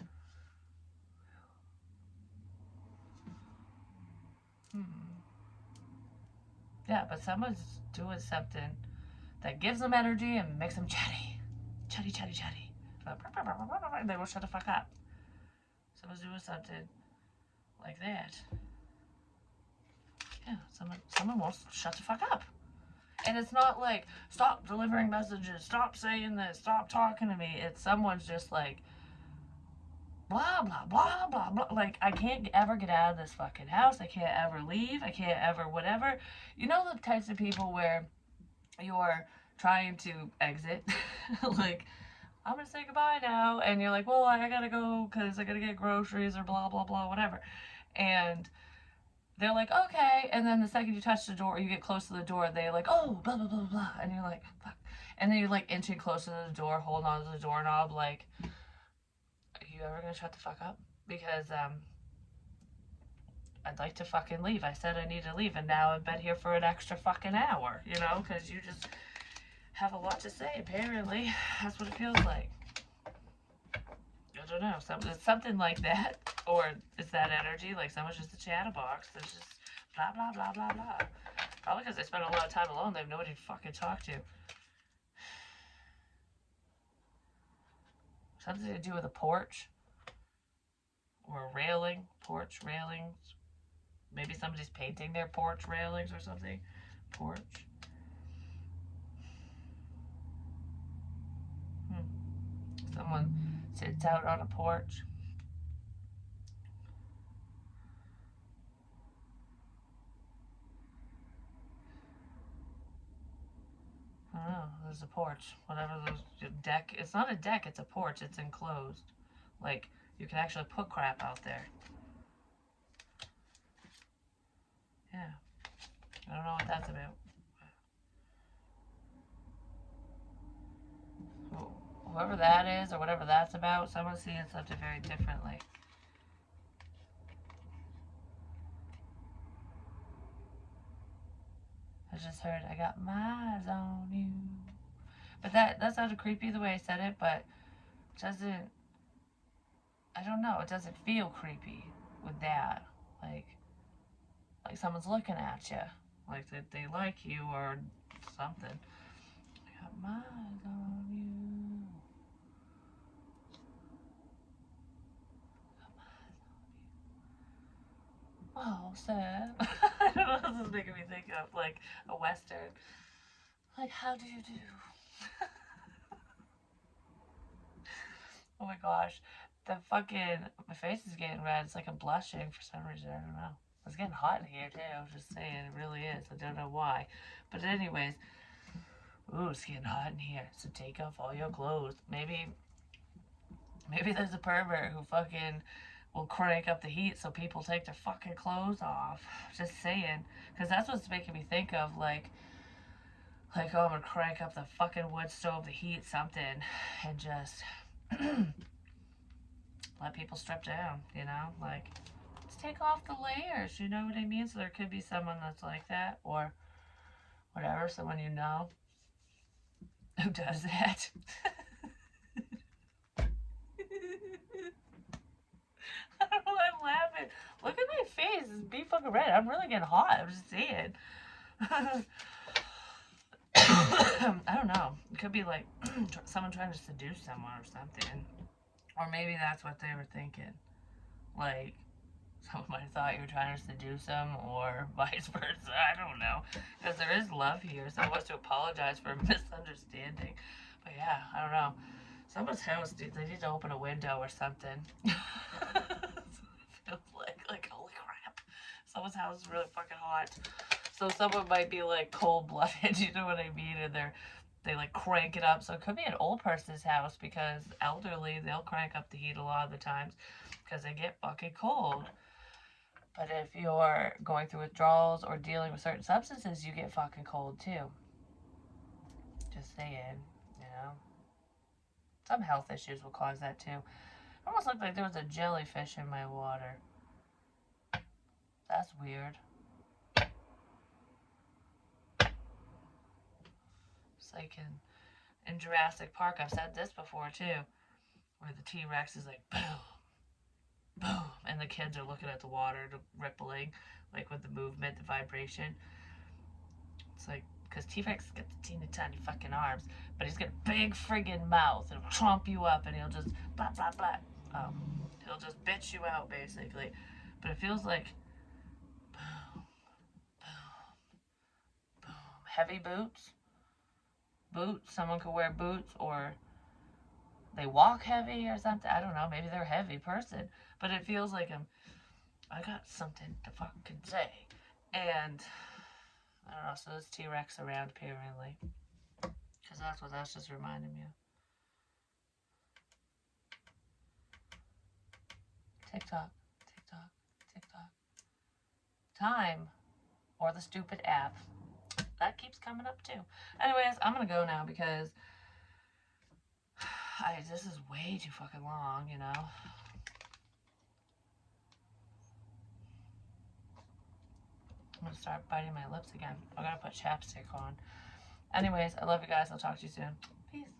Hmm. Yeah, but someone's doing something that gives them energy and makes them chatty, chatty, chatty, chatty. And they won't shut the fuck up. Someone's doing something like that. Yeah, someone won't shut the fuck up. And it's not like, stop delivering messages, stop saying this, stop talking to me. It's someone's just like, blah, blah, blah, blah, blah. Like, I can't ever get out of this fucking house. I can't ever leave. I can't ever whatever. You know the types of people where you're trying to exit? Like, I'm going to say goodbye now. And you're like, well, I got to go because I got to get groceries or blah, blah, blah, whatever. And they're like, okay. And then the second you touch the door, you get close to the door, they're like, oh, blah, blah, blah, blah. And you're like, fuck. And then you're like inching closer to the door, holding on to the doorknob, like, are you ever going to shut the fuck up? Because, I'd like to fucking leave. I said I need to leave, and now I've been here for an extra fucking hour, because you just have a lot to say, apparently. That's what it feels like. I don't know. Something like that. Or is that energy? Like someone's just a chatterbox. There's just blah, blah, blah, blah, blah. Probably because they spend a lot of time alone. They have nobody to fucking talk to. Something to do with a porch. Or a railing. Porch railings. Maybe somebody's painting their porch railings or something. Porch. Someone sits out on a porch. I don't know. There's a porch. Whatever those deck. It's not a deck. It's a porch. It's enclosed. Like you can actually put crap out there. Yeah. I don't know what that's about. Whoever that is or whatever that's about, someone's seeing something very differently. I just heard I got my eyes on you. But that sounded creepy the way I said it, but it doesn't, I don't know, it doesn't feel creepy with that. Like someone's looking at you. Like they like you or something. I got my eyes on you. Oh, sad. I don't know, this is making me think of like a Western. Like, how do you do? Oh my gosh. My face is getting red. It's like I'm blushing for some reason. I don't know. It's getting hot in here too. I'm just saying, it really is. I don't know why. But anyways, Ooh, it's getting hot in here, so take off all your clothes. Maybe there's a pervert who fucking will crank up the heat so people take their fucking clothes off. Just saying, because that's what's making me think of oh, I'm gonna crank up the fucking wood stove, the heat, something, and just let people strip down. You know, like let's take off the layers. You know what I mean? So there could be someone that's like that, or whatever. Someone you know who does that. I don't know why I'm laughing. Look at my face. It's be fucking red. I'm really getting hot. I'm just saying. I don't know. It could be like someone trying to seduce someone or something. Or maybe that's what they were thinking. Like, someone might have thought you were trying to seduce them, or vice versa. I don't know. Because there is love here. So I want to apologize for a misunderstanding. But yeah, I don't know. Someone's house, dude, they need to open a window or something. Feels like, holy crap. Someone's house is really fucking hot. So someone might be like cold blooded, you know what I mean? And they like crank it up. So it could be an old person's house because elderly, they'll crank up the heat a lot of the times because they get fucking cold. But if you're going through withdrawals or dealing with certain substances, you get fucking cold too. Just saying, you know. Some health issues will cause that too. It almost looked like there was a jellyfish in my water. That's weird. It's like in Jurassic Park, I've said this before too, where the T-Rex is like boom, boom, and the kids are looking at the water rippling, like with the movement, the vibration. It's like, because T-Rex got the teeny tiny fucking arms, but he's got a big friggin' mouth. It'll trump you up and he'll just blah blah blah. He'll just bitch you out basically. But it feels like boom, boom, boom. Heavy boots. Boots. Someone could wear boots, or they walk heavy or something. I don't know. Maybe they're a heavy person. But it feels like I got something to fucking say. And I don't know. So there's T-Rex around apparently. Because that's what that's just reminding me of. TikTok, TikTok, TikTok. Time, or the stupid app. That keeps coming up too. Anyways, I'm gonna go now because this is way too fucking long, you know. I'm gonna start biting my lips again. I gotta put chapstick on. Anyways, I love you guys. I'll talk to you soon. Peace.